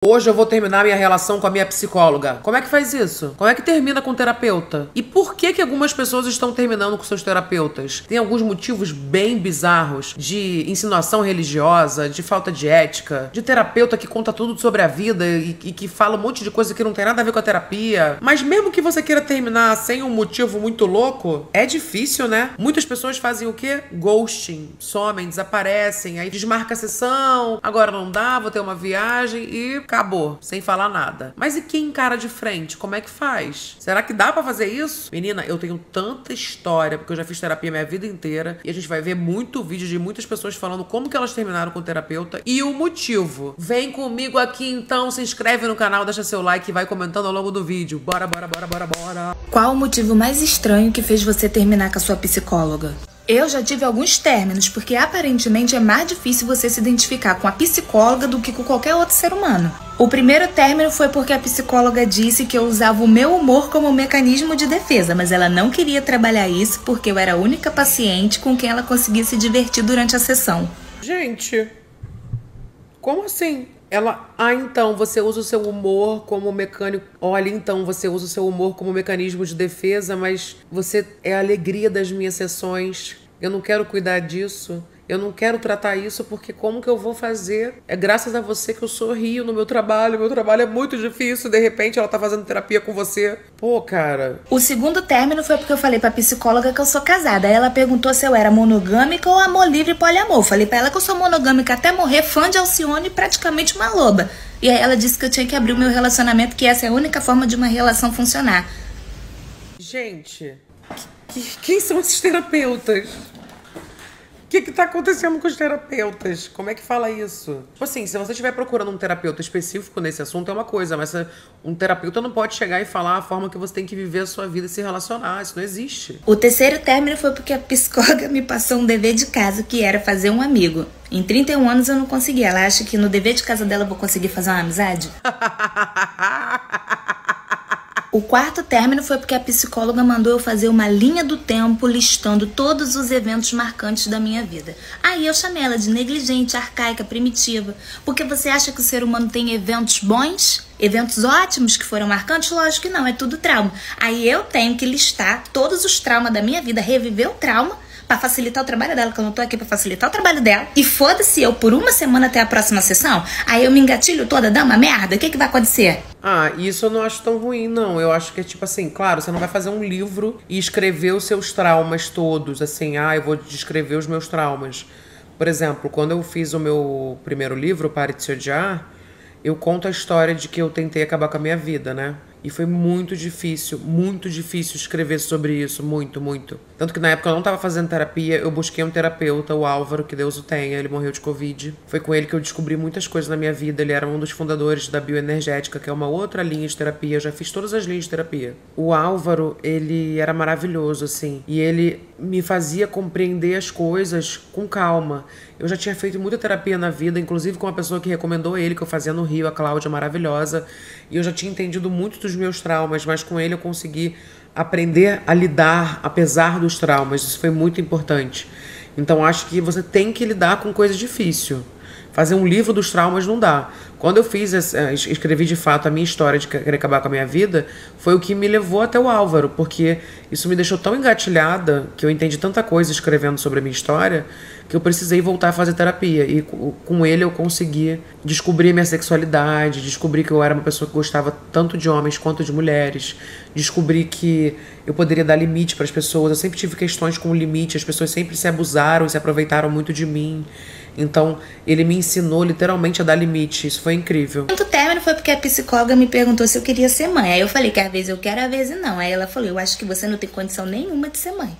Hoje eu vou terminar minha relação com a minha psicóloga. Como é que faz isso? Como é que termina com o terapeuta? E por que algumas pessoas estão terminando com seus terapeutas? Tem alguns motivos bem bizarros de insinuação religiosa, de falta de ética, de terapeuta que conta tudo sobre a vida e que fala um monte de coisa que não tem nada a ver com a terapia. Mas mesmo que você queira terminar sem um motivo muito louco, é difícil, né? Muitas pessoas fazem o quê? Ghosting. Somem, desaparecem, aí desmarca a sessão, agora não dá, vou ter uma viagem e acabou, sem falar nada. Mas e quem encara de frente? Como é que faz? Será que dá pra fazer isso? Menina, eu tenho tanta história, porque eu já fiz terapia minha vida inteira, e a gente vai ver muito vídeo de muitas pessoas falando como que elas terminaram com o terapeuta e o motivo. Vem comigo aqui então, se inscreve no canal, deixa seu like e vai comentando ao longo do vídeo. Bora, bora, bora, bora, bora. Qual o motivo mais estranho que fez você terminar com a sua psicóloga? Eu já tive alguns términos, porque aparentemente é mais difícil você se identificar com a psicóloga do que com qualquer outro ser humano. O primeiro término foi porque a psicóloga disse que eu usava o meu humor como mecanismo de defesa, mas ela não queria trabalhar isso porque eu era a única paciente com quem ela conseguia se divertir durante a sessão. Gente, como assim? Então você usa o seu humor como mecânico. Olha, então você usa o seu humor como mecanismo de defesa, mas você é a alegria das minhas sessões. Eu não quero cuidar disso. Eu não quero tratar isso porque como que eu vou fazer? É graças a você que eu sorrio no meu trabalho. Meu trabalho é muito difícil. De repente ela tá fazendo terapia com você. Pô, cara. O segundo término foi porque eu falei pra psicóloga que eu sou casada. Aí ela perguntou se eu era monogâmica ou amor livre e poliamor. Eu falei pra ela que eu sou monogâmica até morrer, fã de Alcione e praticamente uma loba. E aí ela disse que eu tinha que abrir o meu relacionamento, que essa é a única forma de uma relação funcionar. Gente, quem são esses terapeutas? O que tá acontecendo com os terapeutas? Como é que fala isso? Tipo assim, se você estiver procurando um terapeuta específico nesse assunto é uma coisa, mas um terapeuta não pode chegar e falar a forma que você tem que viver a sua vida e se relacionar. Isso não existe. O terceiro término foi porque a psicóloga me passou um dever de casa, que era fazer um amigo. Em 31 anos eu não consegui. Ela acha que no dever de casa dela eu vou conseguir fazer uma amizade? O quarto término foi porque a psicóloga mandou eu fazer uma linha do tempo listando todos os eventos marcantes da minha vida. Aí eu chamei ela de negligente, arcaica, primitiva. Porque você acha que o ser humano tem eventos bons? Eventos ótimos que foram marcantes? Lógico que não, é tudo trauma. Aí eu tenho que listar todos os traumas da minha vida, reviver o trauma, pra facilitar o trabalho dela, que eu não tô aqui pra facilitar o trabalho dela. E foda-se eu por uma semana até a próxima sessão, aí eu me engatilho toda, dá uma merda, o que vai acontecer? Ah, isso eu não acho tão ruim, não. Eu acho que é tipo assim, claro, você não vai fazer um livro e escrever os seus traumas todos, assim, eu vou descrever os meus traumas. Por exemplo, quando eu fiz o meu primeiro livro, Pare de Se Odiar, eu conto a história de que eu tentei acabar com a minha vida, né? E foi muito difícil escrever sobre isso, muito, muito. Tanto que na época eu não tava fazendo terapia, eu busquei um terapeuta, o Álvaro, que Deus o tenha, ele morreu de Covid. Foi com ele que eu descobri muitas coisas na minha vida, ele era um dos fundadores da bioenergética, que é uma outra linha de terapia, eu já fiz todas as linhas de terapia. O Álvaro, ele era maravilhoso, assim, e ele me fazia compreender as coisas com calma. Eu já tinha feito muita terapia na vida, inclusive com uma pessoa que recomendou ele, que eu fazia no Rio, a Cláudia, maravilhosa, e eu já tinha entendido muito dos meus traumas, mas com ele eu consegui aprender a lidar apesar dos traumas. Isso foi muito importante. Então acho que você tem que lidar com coisa difícil. Fazer um livro dos traumas não dá. Quando eu escrevi de fato a minha história de querer acabar com a minha vida, foi o que me levou até o Álvaro, porque isso me deixou tão engatilhada, que eu entendi tanta coisa escrevendo sobre a minha história, que eu precisei voltar a fazer terapia. E com ele eu consegui descobrir minha sexualidade, descobrir que eu era uma pessoa que gostava tanto de homens quanto de mulheres, descobri que eu poderia dar limite para as pessoas. Eu sempre tive questões com limite, as pessoas sempre se abusaram e se aproveitaram muito de mim. Então, ele me ensinou literalmente a dar limite. Isso foi incrível. O quinto término foi porque a psicóloga me perguntou se eu queria ser mãe. Aí eu falei que às vezes eu quero, às vezes não. Aí ela falou, eu acho que você não tem condição nenhuma de ser mãe.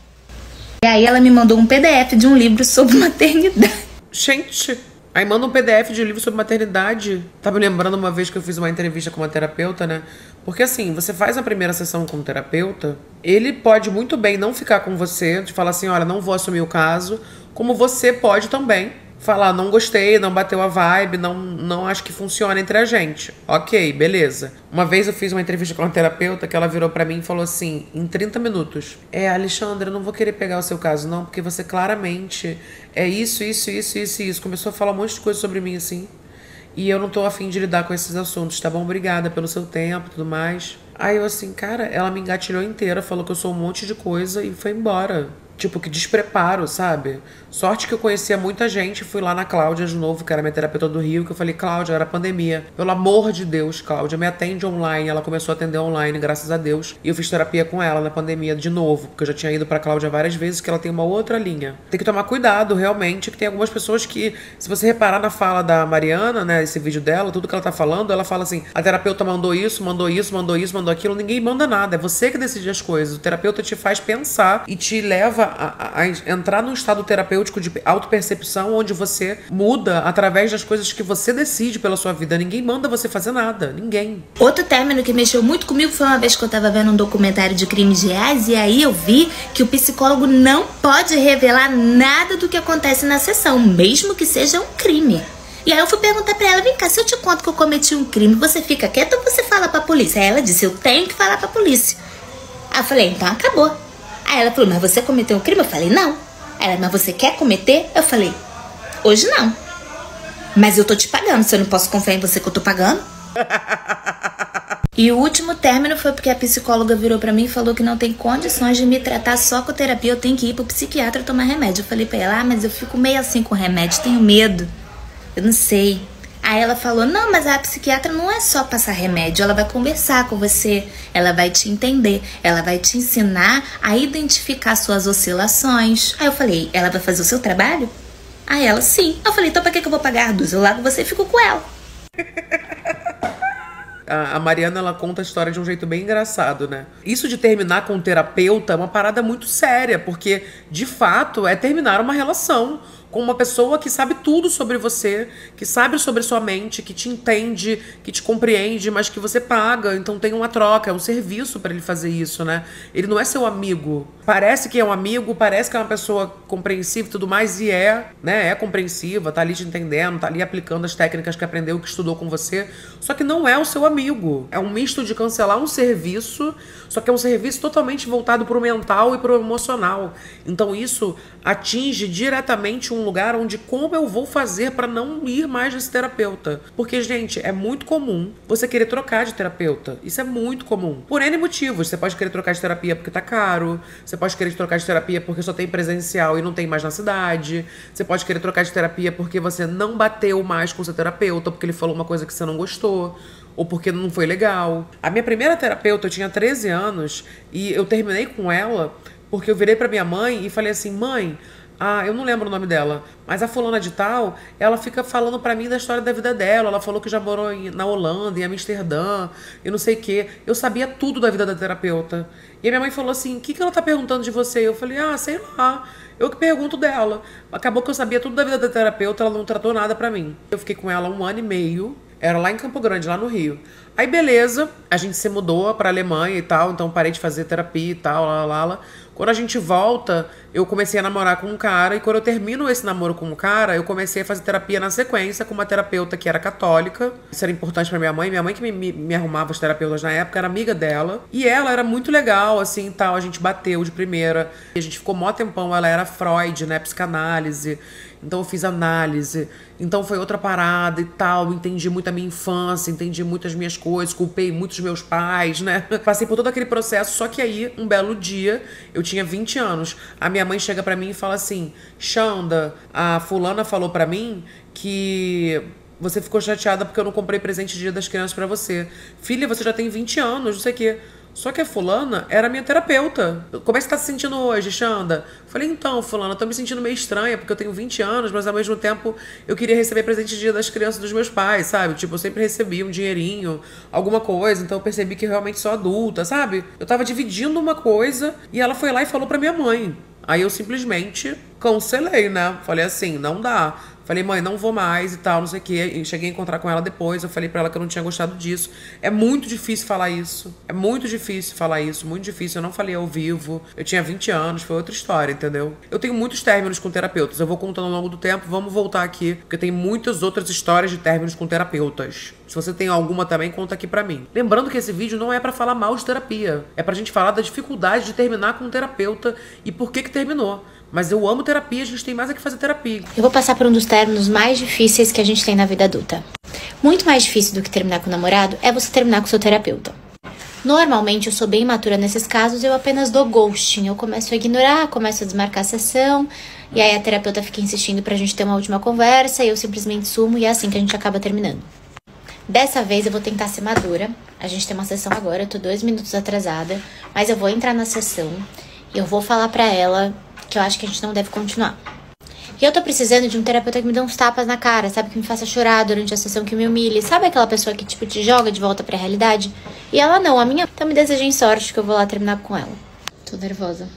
E aí ela me mandou um PDF de um livro sobre maternidade. Gente, aí manda um PDF de um livro sobre maternidade. Tá me lembrando uma vez que eu fiz uma entrevista com uma terapeuta, né? Porque assim, você faz a primeira sessão com o terapeuta, ele pode muito bem não ficar com você, de falar assim, olha, não vou assumir o caso, como você pode também falar, não gostei, não bateu a vibe, não acho que funciona entre a gente. Ok, beleza. Uma vez eu fiz uma entrevista com uma terapeuta que ela virou pra mim e falou assim, em 30 minutos, Alexandra, eu não vou querer pegar o seu caso não, porque você claramente é isso. Começou a falar um monte de coisa sobre mim assim. e eu não tô afim de lidar com esses assuntos, tá bom? Obrigada pelo seu tempo e tudo mais. Aí eu assim, cara, ela me engatilhou inteira, falou que eu sou um monte de coisa e foi embora. Tipo, que despreparo, sabe? Sorte que eu conhecia muita gente. Fui lá na Cláudia de novo, que era minha terapeuta do Rio, que eu falei, Cláudia, era pandemia. Pelo amor de Deus, Cláudia, me atende online. Ela começou a atender online, graças a Deus. E eu fiz terapia com ela na pandemia de novo, porque eu já tinha ido pra Cláudia várias vezes, que ela tem uma outra linha. Tem que tomar cuidado, realmente, que tem algumas pessoas que, se você reparar na fala da Mariana, né, esse vídeo dela, tudo que ela tá falando, ela fala assim, a terapeuta mandou isso, mandou isso, mandou isso, mandou aquilo. Ninguém manda nada, é você que decide as coisas. O terapeuta te faz pensar e te leva a entrar num estado terapêutico de autopercepção, onde você muda através das coisas que você decide pela sua vida. Ninguém manda você fazer nada, ninguém. Outro término que mexeu muito comigo foi uma vez que eu tava vendo um documentário de crimes reais, e aí eu vi que o psicólogo não pode revelar nada do que acontece na sessão, mesmo que seja um crime. E aí eu fui perguntar pra ela, vem cá, se eu te conto que eu cometi um crime, você fica quieta ou você fala pra polícia? Aí ela disse, eu tenho que falar pra polícia. Aí eu falei, então acabou. Aí ela falou, mas você cometeu um crime? Eu falei, não. Aí ela, mas você quer cometer? Eu falei, hoje não. Mas eu tô te pagando, se eu não posso confiar em você que eu tô pagando. E o último término foi porque a psicóloga virou pra mim e falou que não tem condições de me tratar só com terapia, eu tenho que ir pro psiquiatra tomar remédio. Eu falei pra ela, mas eu fico meio assim com remédio, tenho medo. Eu não sei. Aí ela falou, não, mas a psiquiatra não é só passar remédio, ela vai conversar com você, ela vai te entender, ela vai te ensinar a identificar suas oscilações. Aí eu falei, ela vai fazer o seu trabalho? Aí ela, sim. Eu falei, então pra que eu vou pagar a Duas? Eu largo você e fico com ela. A Mariana, ela conta a história de um jeito bem engraçado, né? Isso de terminar com um terapeuta é uma parada muito séria, porque, de fato, é terminar uma relação com uma pessoa que sabe tudo sobre você, que sabe sobre sua mente, que te entende, que te compreende, mas que você paga. Então tem uma troca, é um serviço pra ele fazer isso, né? Ele não é seu amigo. Parece que é um amigo, parece que é uma pessoa compreensiva e tudo mais, e é, né? É compreensiva, tá ali te entendendo, tá ali aplicando as técnicas que aprendeu, que estudou com você. Só que não é o seu amigo. É um misto de cancelar um serviço, só que é um serviço totalmente voltado pro mental e pro emocional. Então isso atinge diretamente um lugar onde como eu vou fazer para não ir mais nesse terapeuta. Porque, gente, é muito comum você querer trocar de terapeuta. Isso é muito comum. Por N motivos. Você pode querer trocar de terapia porque tá caro. Você pode querer trocar de terapia porque só tem presencial e não tem mais na cidade. Você pode querer trocar de terapia porque você não bateu mais com o seu terapeuta, porque ele falou uma coisa que você não gostou, ou porque não foi legal. A minha primeira terapeuta, eu tinha 13 anos e eu terminei com ela porque eu virei pra minha mãe e falei assim, mãe, eu não lembro o nome dela, mas a fulana de tal, ela fica falando pra mim da história da vida dela. Ela falou que já morou na Holanda, em Amsterdã, e não sei o quê. Eu sabia tudo da vida da terapeuta. E a minha mãe falou assim, o que ela tá perguntando de você? Eu falei, sei lá, eu que pergunto dela. Acabou que eu sabia tudo da vida da terapeuta, ela não tratou nada pra mim. Eu fiquei com ela 1 ano e meio, era lá em Campo Grande, lá no Rio. Aí beleza, a gente se mudou pra Alemanha e tal, então parei de fazer terapia e tal, lá. Quando a gente volta, eu comecei a namorar com um cara, e quando eu termino esse namoro com um cara, eu comecei a fazer terapia na sequência com uma terapeuta que era católica. Isso era importante pra minha mãe que me arrumava os terapeutas na época, era amiga dela. E ela era muito legal, assim, e tal, a gente bateu de primeira. E a gente ficou mó tempão, ela era Freud, né, psicanálise. Então eu fiz análise, então foi outra parada e tal, entendi muito a minha infância, entendi muito as minhas coisas, culpei muito os meus pais, né? Passei por todo aquele processo, só que aí, um belo dia, eu tinha 20 anos, a minha mãe chega pra mim e fala assim, Xanda, a fulana falou pra mim que você ficou chateada porque eu não comprei presente de Dia das Crianças pra você. Filha, você já tem 20 anos, não sei o quê. Só que a fulana era minha terapeuta. Como é que você tá se sentindo hoje, Xanda? Falei, então, fulana, eu tô me sentindo meio estranha, porque eu tenho 20 anos, mas ao mesmo tempo eu queria receber presente de Dia das Crianças dos meus pais, sabe? Tipo, eu sempre recebi um dinheirinho, alguma coisa, então eu percebi que eu realmente sou adulta, sabe? Eu tava dividindo uma coisa e ela foi lá e falou pra minha mãe. Aí eu simplesmente cancelei, né? Falei assim, não dá. Falei, mãe, não vou mais e tal, não sei o quê. E cheguei a encontrar com ela depois. Eu falei pra ela que eu não tinha gostado disso. É muito difícil falar isso. É muito difícil falar isso. Muito difícil. Eu não falei ao vivo. Eu tinha 20 anos. Foi outra história, entendeu? Eu tenho muitos términos com terapeutas. Eu vou contando ao longo do tempo. Vamos voltar aqui. Porque tem muitas outras histórias de términos com terapeutas. Se você tem alguma também, conta aqui pra mim. Lembrando que esse vídeo não é pra falar mal de terapia. É pra gente falar da dificuldade de terminar com um terapeuta e por que terminou. Mas eu amo terapia, a gente tem mais é que fazer terapia. Eu vou passar por um dos términos mais difíceis que a gente tem na vida adulta. Muito mais difícil do que terminar com o namorado é você terminar com o seu terapeuta. Normalmente eu sou bem imatura nesses casos, eu apenas dou ghosting. Eu começo a ignorar, começo a desmarcar a sessão, e aí a terapeuta fica insistindo pra gente ter uma última conversa, e eu simplesmente sumo, e é assim que a gente acaba terminando. Dessa vez eu vou tentar ser madura. A gente tem uma sessão agora, eu tô 2 minutos atrasada, mas eu vou entrar na sessão e eu vou falar pra ela que eu acho que a gente não deve continuar. E eu tô precisando de um terapeuta que me dê uns tapas na cara, sabe? Que me faça chorar durante a sessão, que me humilhe. Sabe aquela pessoa que, tipo, te joga de volta pra realidade? E ela não, a minha... Então me desejem sorte que eu vou lá terminar com ela. Tô nervosa.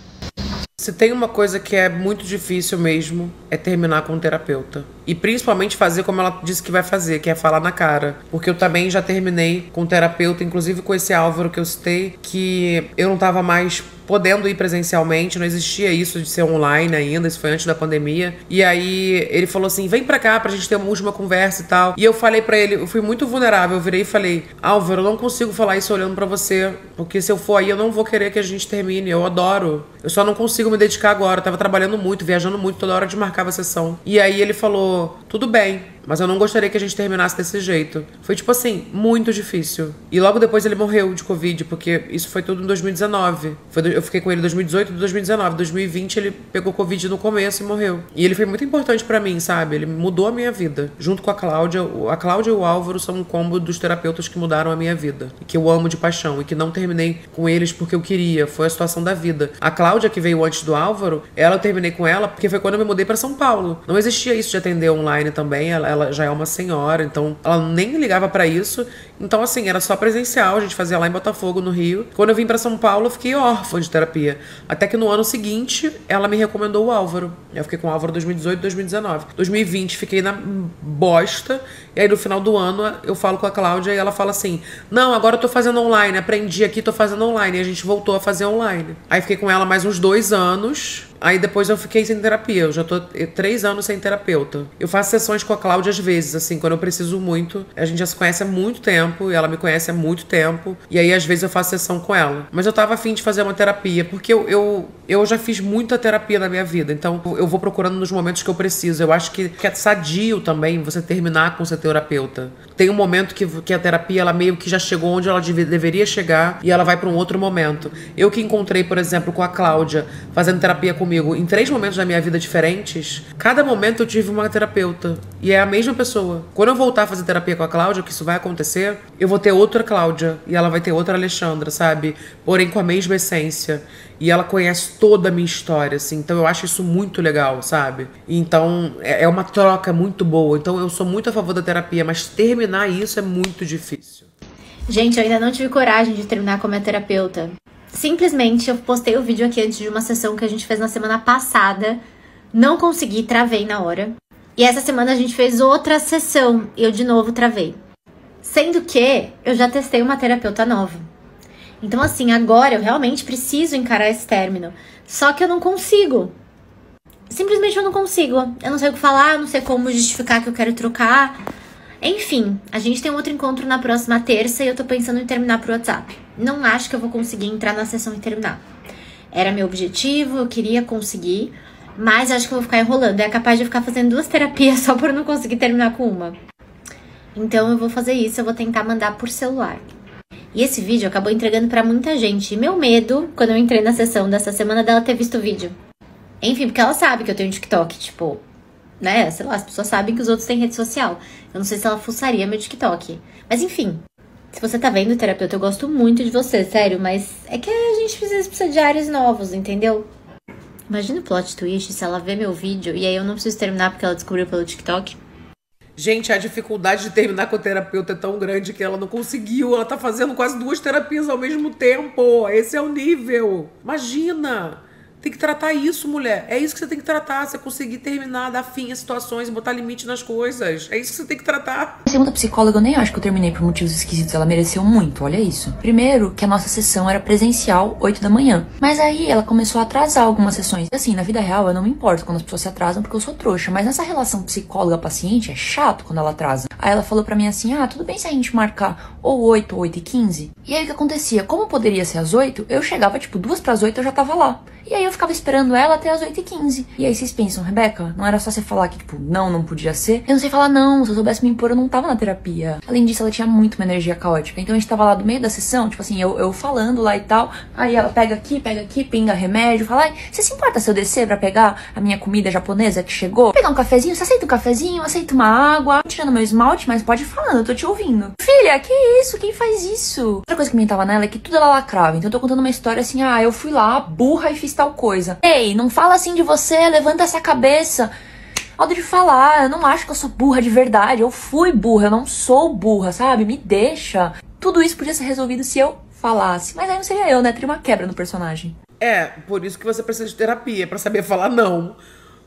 Se tem uma coisa que é muito difícil mesmo, é terminar com um terapeuta. E principalmente fazer como ela disse que vai fazer, que é falar na cara. Porque eu também já terminei com um terapeuta, inclusive com esse Álvaro que eu citei, que eu não tava mais podendo ir presencialmente, não existia isso de ser online ainda, isso foi antes da pandemia. E aí ele falou assim, vem pra cá pra gente ter uma última conversa e tal. E eu falei pra ele, eu fui muito vulnerável, eu virei e falei, Álvaro, eu não consigo falar isso olhando pra você, porque se eu for aí eu não vou querer que a gente termine, eu adoro. Eu só não consigo me dedicar agora, eu tava trabalhando muito, viajando muito, toda hora desmarcava a sessão. E aí ele falou, tudo bem, mas eu não gostaria que a gente terminasse desse jeito. Foi, tipo assim, muito difícil. E logo depois ele morreu de Covid, porque isso foi tudo em 2019. Eu fiquei com ele em 2018 e 2019. Em 2020 ele pegou Covid no começo e morreu. E ele foi muito importante pra mim, sabe? Ele mudou a minha vida. Junto com a Cláudia. A Cláudia e o Álvaro são um combo dos terapeutas que mudaram a minha vida. E que eu amo de paixão. E que não terminei com eles porque eu queria. Foi a situação da vida. A Cláudia, que veio antes do Álvaro, eu terminei com ela porque foi quando eu me mudei pra São Paulo. Não existia isso de atender online também. Ela já é uma senhora, então ela nem ligava pra isso. Então, assim, era só presencial, a gente fazia lá em Botafogo, no Rio. Quando eu vim pra São Paulo, eu fiquei órfã de terapia. Até que no ano seguinte, ela me recomendou o Álvaro. Eu fiquei com o Álvaro 2018 e 2019. 2020, fiquei na bosta. E aí, no final do ano, eu falo com a Cláudia e ela fala assim, não, agora eu tô fazendo online, aprendi aqui, tô fazendo online. E a gente voltou a fazer online. Aí fiquei com ela mais uns 2 anos. Aí depois eu fiquei sem terapia, eu já tô 3 anos sem terapeuta. Eu faço sessões com a Cláudia às vezes, assim, quando eu preciso muito. A gente já se conhece há muito tempo, e ela me conhece há muito tempo. E aí às vezes eu faço sessão com ela. Mas eu tava afim de fazer uma terapia, porque eu já fiz muita terapia na minha vida. Então eu vou procurando nos momentos que eu preciso. Eu acho que é sadio também você terminar com seu terapeuta. Tem um momento que a terapia, ela meio que já chegou onde ela deveria chegar, e ela vai pra um outro momento. Eu que encontrei, por exemplo, com a Cláudia, fazendo terapia comigo, em 3 momentos da minha vida diferentes, cada momento eu tive uma terapeuta. E é a mesma pessoa. Quando eu voltar a fazer terapia com a Cláudia, que isso vai acontecer, eu vou ter outra Cláudia. E ela vai ter outra Alexandra, sabe? Porém com a mesma essência. E ela conhece toda a minha história, assim. Então eu acho isso muito legal, sabe? Então é uma troca muito boa. Então eu sou muito a favor da terapia, mas terminar isso é muito difícil. Gente, eu ainda não tive coragem de terminar com a minha terapeuta. Simplesmente eu postei o vídeo aqui antes de uma sessão que a gente fez na semana passada. Não consegui, travei na hora. E essa semana a gente fez outra sessão e eu de novo travei. Sendo que eu já testei uma terapeuta nova. Então assim, agora eu realmente preciso encarar esse término. Só que eu não consigo. Simplesmente eu não consigo. Eu não sei o que falar, eu não sei como justificar que eu quero trocar. Enfim, a gente tem um outro encontro na próxima terça e eu tô pensando em terminar pro WhatsApp. Não acho que eu vou conseguir entrar na sessão e terminar. Era meu objetivo, eu queria conseguir, mas acho que eu vou ficar enrolando. É capaz de eu ficar fazendo 2 terapias só por não conseguir terminar com uma. Então eu vou fazer isso, eu vou tentar mandar por celular. E esse vídeo acabou entregando pra muita gente. E meu medo, quando eu entrei na sessão dessa semana, dela ter visto o vídeo. Enfim, porque ela sabe que eu tenho TikTok, tipo... né, sei lá, as pessoas sabem que os outros têm rede social. Eu não sei se ela fuçaria meu TikTok. Mas enfim, se você tá vendo, terapeuta, eu gosto muito de você, sério. Mas é que a gente precisa de áreas novos, entendeu? Imagina o plot twist se ela vê meu vídeo e aí eu não preciso terminar porque ela descobriu pelo TikTok. Gente, a dificuldade de terminar com o terapeuta é tão grande que ela não conseguiu. Ela tá fazendo quase 2 terapias ao mesmo tempo. Esse é o nível. Imagina! Tem que tratar isso, mulher. É isso que você tem que tratar. Você conseguir terminar, dar fim às situações, botar limite nas coisas. É isso que você tem que tratar. Segundo a psicóloga, eu nem acho que eu terminei por motivos esquisitos. Ela mereceu muito, olha isso. Primeiro, que a nossa sessão era presencial, 8 da manhã. Mas aí ela começou a atrasar algumas sessões. Assim, na vida real, eu não me importo quando as pessoas se atrasam porque eu sou trouxa. Mas nessa relação psicóloga-paciente, é chato quando ela atrasa. Aí ela falou pra mim assim, tudo bem se a gente marcar ou 8 ou 8h15? E aí o que acontecia? Como poderia ser às 8, eu chegava tipo 7:45, eu já tava lá. E aí eu ficava esperando ela até as 8h15. E aí vocês pensam, Rebeca, não era só você falar que, tipo, não podia ser? Eu não sei falar não, se eu soubesse me impor, eu não tava na terapia. Além disso, ela tinha muito uma energia caótica. Então a gente tava lá do meio da sessão, tipo assim, eu falando lá e tal. Aí ela pega aqui, pinga remédio, fala, ai, você se importa se eu descer pra pegar a minha comida japonesa que chegou? Vou pegar um cafezinho? Você aceita um cafezinho? Aceita uma água? Tô tirando meu esmalte, mas pode ir falando, eu tô te ouvindo. Filha, que isso? Quem faz isso? Outra coisa que me tava nela é que tudo ela lacrava. Então eu tô contando uma história assim, eu fui lá, burra, e fiz tal coisa. Ei, não fala assim de você, levanta essa cabeça. Modo de falar, eu não acho que eu sou burra de verdade. Eu fui burra, eu não sou burra, sabe? Me deixa. Tudo isso podia ser resolvido se eu falasse. Mas aí não seria eu, né? Teria uma quebra no personagem. Por isso que você precisa de terapia, pra saber falar não.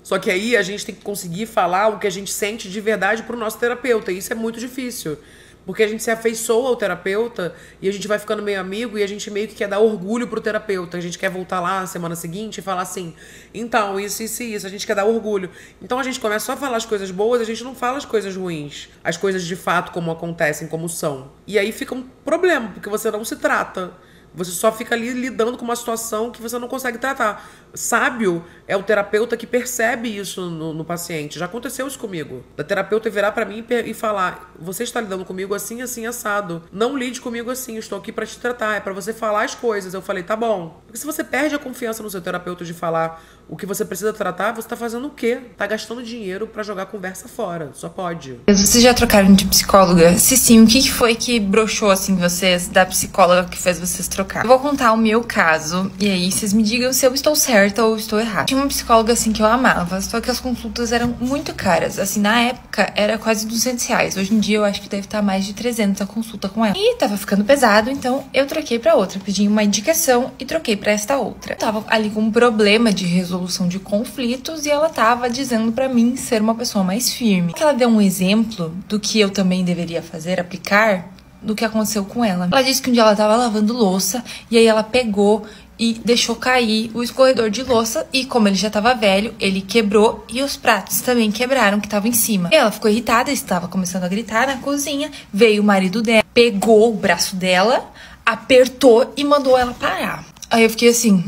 Só que aí a gente tem que conseguir falar o que a gente sente de verdade pro nosso terapeuta. E isso é muito difícil. Porque a gente se afeiçoa ao terapeuta e a gente vai ficando meio amigo e a gente meio que quer dar orgulho pro terapeuta. A gente quer voltar lá na semana seguinte e falar assim, então, isso. A gente quer dar orgulho. Então a gente começa só a falar as coisas boas, a gente não fala as coisas ruins. As coisas de fato como acontecem, como são. E aí fica um problema, porque você não se trata. Você só fica ali lidando com uma situação que você não consegue tratar. Sábio é o terapeuta que percebe isso no paciente. Já aconteceu isso comigo. Da terapeuta virar pra mim e falar, você está lidando comigo assim, assim, assado. Não lide comigo assim, eu estou aqui pra te tratar. É pra você falar as coisas. Eu falei, tá bom. Porque se você perde a confiança no seu terapeuta de falar o que você precisa tratar, você tá fazendo o quê? Tá gastando dinheiro pra jogar a conversa fora. Só pode. Vocês já trocaram de psicóloga? Se sim, o que foi que broxou, assim, vocês, da psicóloga que fez vocês trocar? Eu vou contar o meu caso, e aí vocês me digam se eu estou certa ou estou errada. Tinha uma psicóloga, assim, que eu amava, só que as consultas eram muito caras. Assim, na época, era quase R$200. Hoje em dia, eu acho que deve estar mais de 300 a consulta com ela. E tava ficando pesado, então eu troquei pra outra. Pedi uma indicação e troquei pra esta outra. Eu tava ali com um problema de resolução de conflitos e ela tava dizendo pra mim ser uma pessoa mais firme. Ela deu um exemplo do que eu também deveria fazer, aplicar, do que aconteceu com ela. Ela disse que um dia ela tava lavando louça e aí ela pegou e deixou cair o escorredor de louça e como ele já tava velho, ele quebrou e os pratos também quebraram que estavam em cima. Ela ficou irritada, estava começando a gritar na cozinha, veio o marido dela, pegou o braço dela, apertou e mandou ela parar. Aí eu fiquei assim,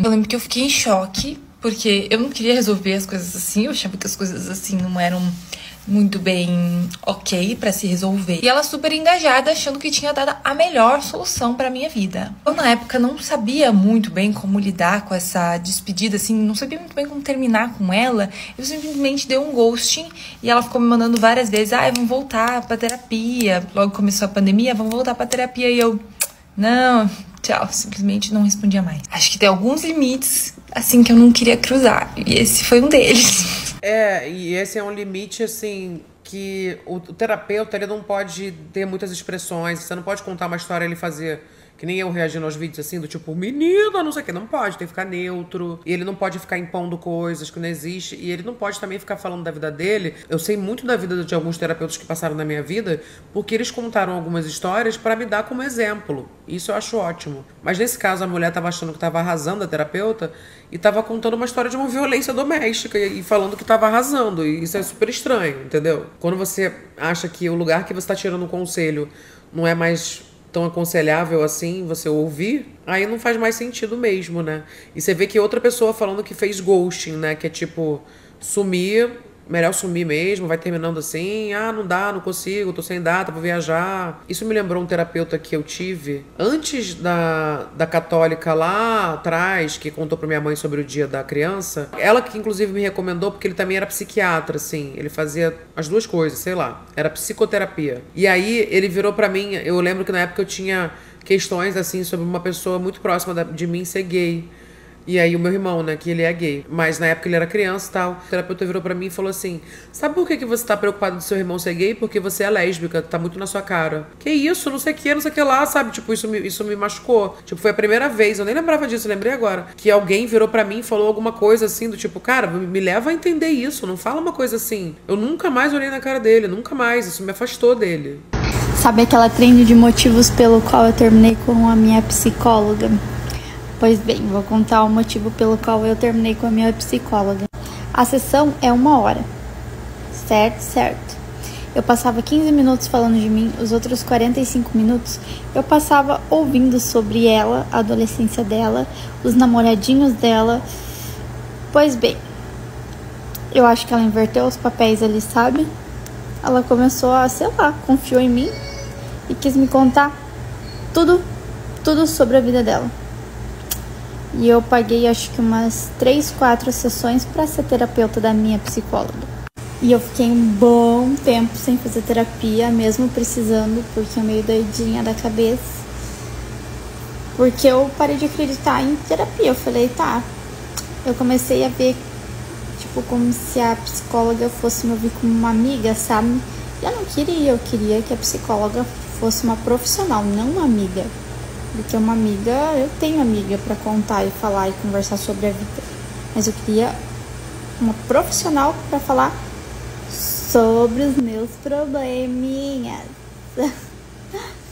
eu lembro que eu fiquei em choque, porque eu não queria resolver as coisas assim, eu achava que as coisas assim não eram muito bem ok pra se resolver. E ela super engajada, achando que tinha dado a melhor solução pra minha vida. Eu, na época, não sabia muito bem como lidar com essa despedida, assim, não sabia muito bem como terminar com ela. Eu simplesmente dei um ghosting e ela ficou me mandando várias vezes, vamos voltar pra terapia. Logo começou a pandemia, vamos voltar pra terapia. E eu, não, tchau, simplesmente não respondia mais. Acho que tem alguns limites, assim, que eu não queria cruzar. E esse foi um deles. E esse é um limite, assim, que o terapeuta, ele não pode ter muitas expressões. Você não pode contar uma história e ele fazer... Que nem eu reagindo aos vídeos assim, do tipo, menina, não sei o que. Não pode, tem que ficar neutro. E ele não pode ficar impondo coisas que não existe. E ele não pode também ficar falando da vida dele. Eu sei muito da vida de alguns terapeutas que passaram na minha vida, porque eles contaram algumas histórias pra me dar como exemplo. Isso eu acho ótimo. Mas nesse caso, a mulher tava achando que tava arrasando a terapeuta e tava contando uma história de uma violência doméstica e falando que tava arrasando. E isso é super estranho, entendeu? Quando você acha que o lugar que você tá tirando um conselho não é mais tão aconselhável assim, você ouvir, aí não faz mais sentido mesmo, né? E você vê que outra pessoa falando que fez ghosting, né? Que é tipo, sumir, melhor sumir mesmo, vai terminando assim, não dá, não consigo, tô sem data, vou viajar. Isso me lembrou um terapeuta que eu tive antes da católica lá atrás, que contou pra minha mãe sobre o dia da criança. Ela que inclusive me recomendou, porque ele também era psiquiatra, assim, ele fazia as duas coisas, sei lá, era psicoterapia. E aí ele virou pra mim, eu lembro que na época eu tinha questões assim sobre uma pessoa muito próxima de mim ser gay. E aí o meu irmão, né, que ele é gay, mas na época ele era criança e tal. O terapeuta virou pra mim e falou assim, sabe por que você tá preocupado do seu irmão ser gay? Porque você é lésbica, tá muito na sua cara. Que isso, não sei o que lá, sabe? Tipo, isso me machucou. Tipo, foi a primeira vez, eu nem lembrava disso, lembrei agora. Que alguém virou pra mim e falou alguma coisa assim, do tipo, cara, me leva a entender isso, não fala uma coisa assim. Eu nunca mais olhei na cara dele, nunca mais, isso me afastou dele. Sabe aquela trend de motivos pelo qual eu terminei com a minha psicóloga? Pois bem, vou contar o motivo pelo qual eu terminei com a minha psicóloga. A sessão é 1 hora, certo? eu passava 15 minutos falando de mim, os outros 45 minutos eu passava ouvindo sobre ela, a adolescência dela, os namoradinhos dela. Pois bem, eu acho que ela inverteu os papéis ali, sabe? Ela começou a, sei lá, confiou em mim e quis me contar tudo sobre a vida dela. E eu paguei acho que umas 3, 4 sessões pra ser terapeuta da minha psicóloga. E eu fiquei um bom tempo sem fazer terapia, mesmo precisando, porque eu meio doidinha da cabeça. Porque eu parei de acreditar em terapia. Eu falei, tá. Eu comecei a ver, tipo, como se a psicóloga fosse me ouvir como uma amiga, sabe? E eu não queria, eu queria que a psicóloga fosse uma profissional, não uma amiga. Porque uma amiga, eu tenho amiga pra contar e falar e conversar sobre a vida. Mas eu queria uma profissional pra falar sobre os meus probleminhas.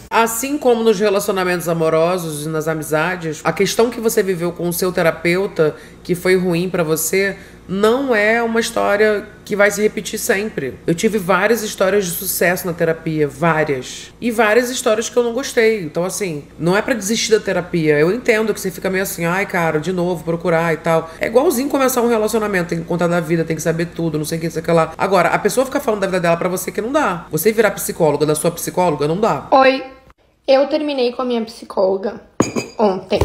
Assim como nos relacionamentos amorosos e nas amizades, a questão que você viveu com o seu terapeuta, que foi ruim pra você, não é uma história que vai se repetir sempre. Eu tive várias histórias de sucesso na terapia, várias. E várias histórias que eu não gostei. Então, assim, não é pra desistir da terapia. Eu entendo que você fica meio assim, ai, cara, de novo, procurar e tal. É igualzinho começar um relacionamento, tem que contar da vida, tem que saber tudo, não sei o que, não sei o que lá. Agora, a pessoa ficar falando da vida dela pra você que não dá. Você virar psicóloga da sua psicóloga, não dá. Oi, eu terminei com a minha psicóloga ontem.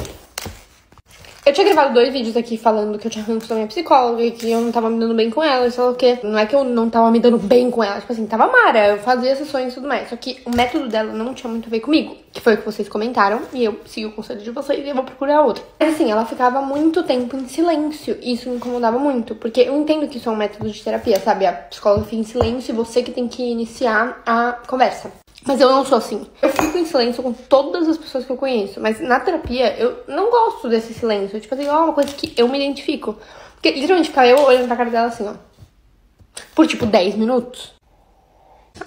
Eu tinha gravado 2 vídeos aqui falando que eu tinha ranço da minha psicóloga e que eu não tava me dando bem com ela, sei lá o quê. Não é que eu não tava me dando bem com ela, tipo assim, tava mara, eu fazia sessões e tudo mais. Só que o método dela não tinha muito a ver comigo, que foi o que vocês comentaram, e eu segui o conselho de vocês e eu vou procurar outra. Mas assim, ela ficava muito tempo em silêncio, e isso me incomodava muito, porque eu entendo que isso é um método de terapia, sabe? A psicóloga fica em silêncio e você que tem que iniciar a conversa. Mas eu não sou assim. Eu fico em silêncio com todas as pessoas que eu conheço. Mas na terapia, eu não gosto desse silêncio. Tipo assim, é uma coisa que eu me identifico. Porque literalmente ficar eu olhando pra cara dela assim, ó. Por tipo 10 minutos.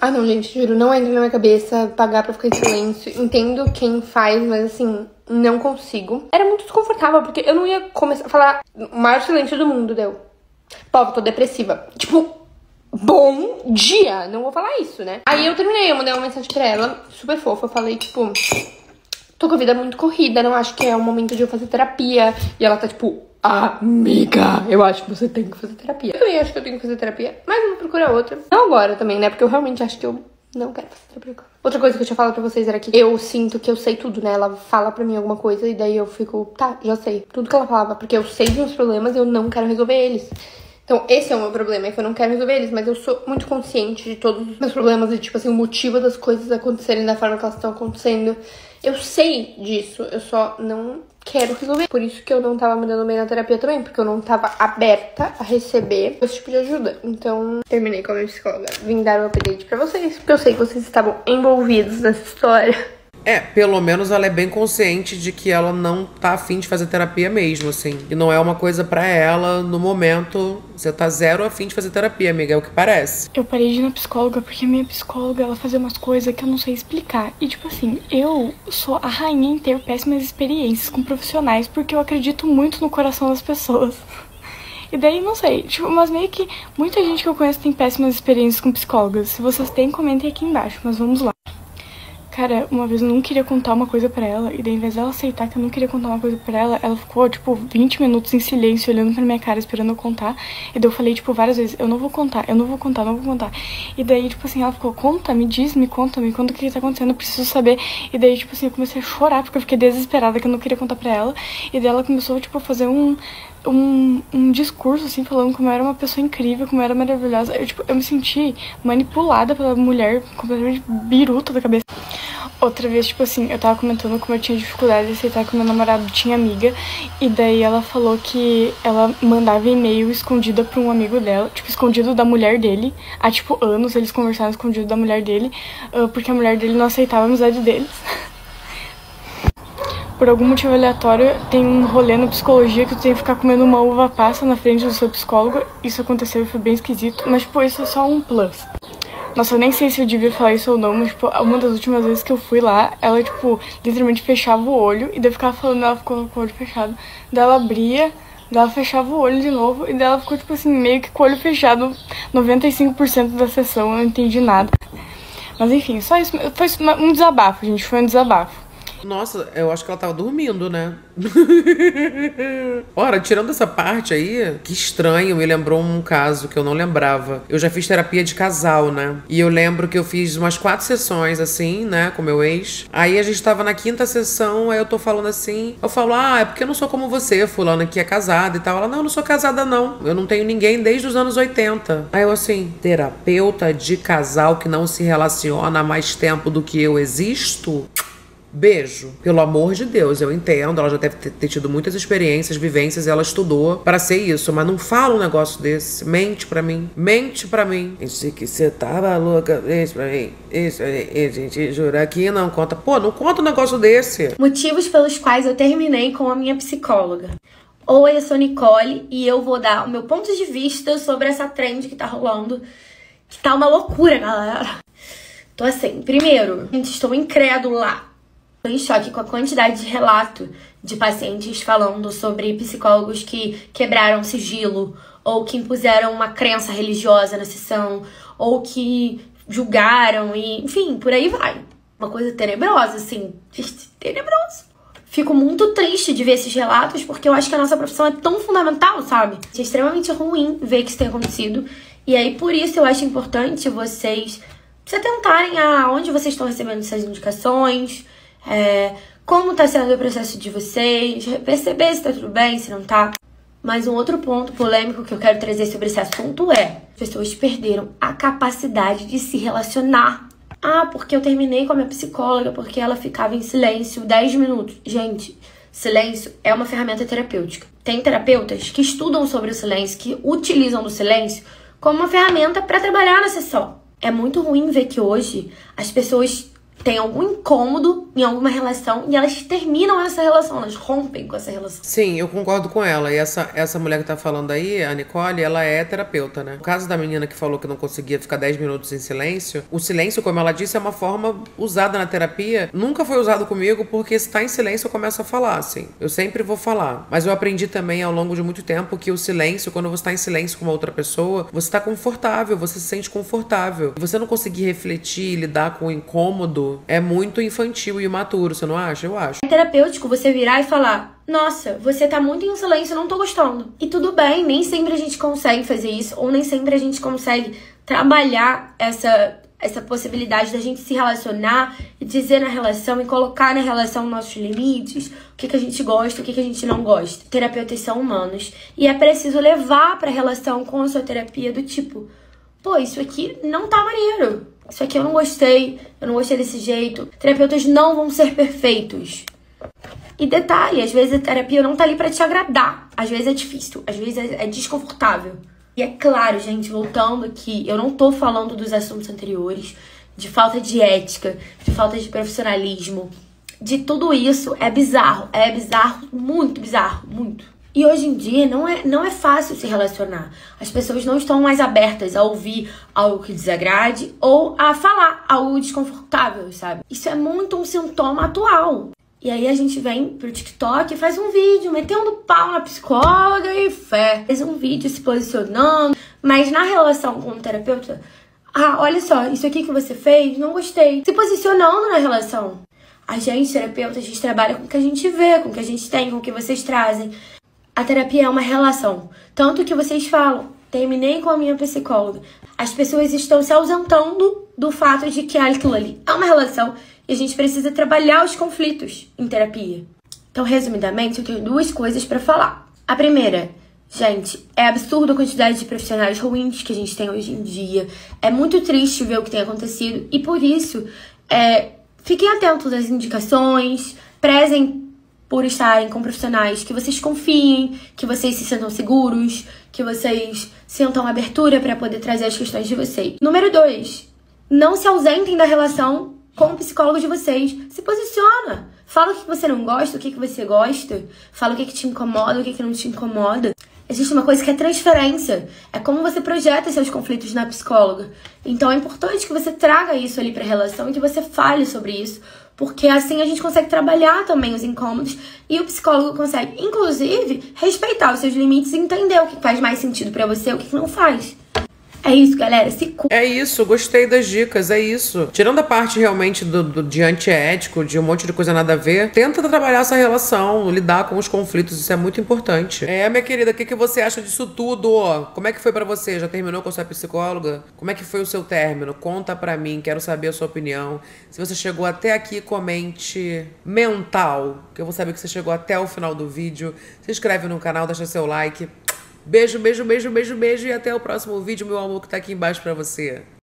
Ah não, gente, juro, não entra na minha cabeça pagar pra ficar em silêncio. Entendo quem faz, mas assim, não consigo. Era muito desconfortável, porque eu não ia começar a falar o maior silêncio do mundo, deu. Pô, tô depressiva. Tipo, bom dia, não vou falar isso, né? Aí eu terminei, eu mandei uma mensagem pra ela, super fofa, eu falei, tipo, tô com a vida muito corrida, não acho que é o momento de eu fazer terapia. E ela tá tipo, amiga, eu acho que você tem que fazer terapia. Eu também acho que eu tenho que fazer terapia, mas eu vou procurar outra. Não agora também, né? Porque eu realmente acho que eu não quero fazer terapia agora. Outra coisa que eu tinha falado pra vocês era que eu sinto que eu sei tudo, né? Ela fala pra mim alguma coisa e daí eu fico, tá, já sei. Tudo que ela falava, porque eu sei dos meus problemas e eu não quero resolver eles. Então, esse é o meu problema, é que eu não quero resolver eles, mas eu sou muito consciente de todos os meus problemas e, tipo assim, o motivo das coisas acontecerem da forma que elas estão acontecendo. Eu sei disso, eu só não quero resolver. Por isso que eu não tava me dando bem na terapia também, porque eu não tava aberta a receber esse tipo de ajuda. Então, terminei com a minha psicóloga. Vim dar um update pra vocês, porque eu sei que vocês estavam envolvidos nessa história. Pelo menos ela é bem consciente de que ela não tá afim de fazer terapia mesmo, assim. E não é uma coisa pra ela, no momento, você tá zero afim de fazer terapia, amiga, é o que parece. Eu parei de ir na psicóloga porque a minha psicóloga, ela fazia umas coisas que eu não sei explicar. E tipo assim, eu sou a rainha em ter péssimas experiências com profissionais porque eu acredito muito no coração das pessoas. E daí, não sei, tipo, mas meio que muita gente que eu conheço tem péssimas experiências com psicólogas. Se vocês têm, comentem aqui embaixo, mas vamos lá. Cara, uma vez eu não queria contar uma coisa pra ela, e daí, ao invés dela aceitar que eu não queria contar uma coisa pra ela, ela ficou, tipo, 20 minutos em silêncio, olhando pra minha cara, esperando eu contar. E daí eu falei, tipo, várias vezes, eu não vou contar, eu não vou contar, não vou contar. E daí, tipo assim, ela ficou, conta, me diz, me conta o que tá acontecendo, eu preciso saber. E daí, tipo assim, eu comecei a chorar, porque eu fiquei desesperada, que eu não queria contar pra ela. E daí ela começou, tipo, a fazer um discurso, assim, falando como eu era uma pessoa incrível, como eu era maravilhosa. Eu me senti manipulada pela mulher, completamente biruta da cabeça. Outra vez, tipo assim, eu tava comentando como eu tinha dificuldade de aceitar que o meu namorado tinha amiga. E daí ela falou que ela mandava e-mail escondida pra um amigo dela, tipo, escondido da mulher dele. Há, tipo, anos eles conversaram escondido da mulher dele, porque a mulher dele não aceitava a amizade deles. Por algum motivo aleatório, tem um rolê na psicologia que tu tem que ficar comendo uma uva passa na frente do seu psicólogo. Isso aconteceu e foi bem esquisito, mas, tipo, isso é só um plus. Nossa, eu nem sei se eu devia falar isso ou não, mas, tipo, uma das últimas vezes que eu fui lá, ela, tipo, literalmente fechava o olho e daí ficava falando, ela ficou com o olho fechado. Daí ela abria, Daí ela fechava o olho de novo e daí ela ficou, tipo assim, meio que com o olho fechado 95% da sessão, eu não entendi nada. Mas enfim, só isso. Foi um desabafo, gente, foi um desabafo. Nossa, eu acho que ela tava dormindo, né? Ora, tirando essa parte aí, que estranho, me lembrou um caso que eu não lembrava. Eu já fiz terapia de casal, né? E eu lembro que eu fiz umas 4 sessões, assim, né, com meu ex. Aí a gente tava na 5ª sessão, aí eu tô falando assim, eu falo, é porque eu não sou como você, fulana que é casada e tal. Ela, não, eu não sou casada, não. Eu não tenho ninguém desde os anos 80. Aí eu assim, terapeuta de casal que não se relaciona há mais tempo do que eu existo? Beijo. Pelo amor de Deus, eu entendo. Ela já deve ter tido muitas experiências, vivências, e ela estudou pra ser isso. Mas não fala um negócio desse. Mente pra mim. Mente pra mim. Disse que você tava louca. Isso pra mim. Isso aí. Gente, jura que não conta. Pô, não conta um negócio desse. Motivos pelos quais eu terminei com a minha psicóloga. Oi, eu sou Nicole e eu vou dar o meu ponto de vista sobre essa trend que tá rolando. Que tá uma loucura, galera. Tô assim, primeiro, gente, estou incrédula. Tô em choque com a quantidade de relato de pacientes falando sobre psicólogos que quebraram sigilo, ou que impuseram uma crença religiosa na sessão, ou que julgaram e, enfim, por aí vai. Uma coisa tenebrosa, assim, tenebroso. Fico muito triste de ver esses relatos, porque eu acho que a nossa profissão é tão fundamental, sabe? É extremamente ruim ver que isso tem acontecido. E aí, por isso, eu acho importante vocês se atentarem a onde vocês estão recebendo essas indicações, como tá sendo o processo de vocês, perceber se tá tudo bem, se não tá. Mas um outro ponto polêmico que eu quero trazer sobre esse assunto é: as pessoas perderam a capacidade de se relacionar. Porque eu terminei com a minha psicóloga porque ela ficava em silêncio 10 minutos. Gente, silêncio é uma ferramenta terapêutica. Tem terapeutas que estudam sobre o silêncio, que utilizam do silêncio como uma ferramenta para trabalhar na sessão. É muito ruim ver que hoje as pessoas têm algum incômodo em alguma relação e elas terminam essa relação, elas rompem com essa relação. Sim, eu concordo com ela. E essa mulher que tá falando aí, a Nicole, ela é terapeuta, né? No caso da menina que falou que não conseguia ficar 10 minutos em silêncio, o silêncio, como ela disse, é uma forma usada na terapia. Nunca foi usado comigo, porque se tá em silêncio eu começo a falar, assim. Eu sempre vou falar. Mas eu aprendi também ao longo de muito tempo que o silêncio, quando você tá em silêncio com uma outra pessoa, você tá confortável, você se sente confortável. E você não conseguir refletir, lidar com o incômodo, é muito infantil e imaturo, você não acha? Eu acho. É terapêutico você virar e falar: nossa, você tá muito em silêncio, eu não tô gostando. E tudo bem, nem sempre a gente consegue fazer isso, ou nem sempre a gente consegue trabalhar essa possibilidade da gente se relacionar e dizer na relação e colocar na relação nossos limites, o que a gente gosta, o que a gente não gosta. Terapeutas são humanos e é preciso levar pra relação com a sua terapia do tipo: pô, isso aqui não tá maneiro. Isso aqui eu não gostei desse jeito. Terapeutas não vão ser perfeitos. E detalhe, às vezes a terapia não tá ali pra te agradar. Às vezes é difícil, às vezes é desconfortável. E é claro, gente, voltando aqui, eu não tô falando dos assuntos anteriores, de falta de ética, de falta de profissionalismo. De tudo isso, é bizarro, muito bizarro, muito. E hoje em dia não é fácil se relacionar. As pessoas não estão mais abertas a ouvir algo que desagrade ou a falar algo desconfortável, sabe? Isso é muito um sintoma atual. E aí a gente vem pro TikTok e faz um vídeo metendo pau na psicóloga e fé. Faz um vídeo se posicionando, mas na relação com o terapeuta, olha só, isso aqui que você fez, não gostei. Se posicionando na relação. A gente, terapeuta, a gente trabalha com o que a gente vê, com o que a gente tem, com o que vocês trazem. A terapia é uma relação. Tanto que vocês falam: terminei com a minha psicóloga. As pessoas estão se ausentando do fato de que aquilo ali é uma relação e a gente precisa trabalhar os conflitos em terapia. Então, resumidamente, eu tenho 2 coisas pra falar. A primeira: gente, é absurdo a quantidade de profissionais ruins que a gente tem hoje em dia. É muito triste ver o que tem acontecido e, por isso, fiquem atentos às indicações, prezem por estarem com profissionais que vocês confiem, que vocês se sintam seguros, que vocês sintam abertura para poder trazer as questões de vocês. Número 2, não se ausentem da relação com o psicólogo de vocês. Se posiciona. Fala o que você não gosta, o que você gosta. Fala o que te incomoda, o que não te incomoda. Existe uma coisa que é transferência. É como você projeta seus conflitos na psicóloga. Então é importante que você traga isso ali pra relação e que você fale sobre isso. Porque assim a gente consegue trabalhar também os incômodos e o psicólogo consegue, inclusive, respeitar os seus limites e entender o que faz mais sentido pra você e o que não faz. É isso, galera. Se cuida. É isso, gostei das dicas, é isso. Tirando a parte realmente de antiético, de um monte de coisa nada a ver, tenta trabalhar essa relação, lidar com os conflitos, isso é muito importante. Minha querida, o que você acha disso tudo? Como é que foi pra você? Já terminou com a sua psicóloga? Como é que foi o seu término? Conta pra mim, quero saber a sua opinião. Se você chegou até aqui, comente mental, que eu vou saber que você chegou até o final do vídeo. Se inscreve no canal, deixa seu like. Beijo, beijo, beijo, beijo, beijo e até o próximo vídeo, meu amor, que tá aqui embaixo pra você.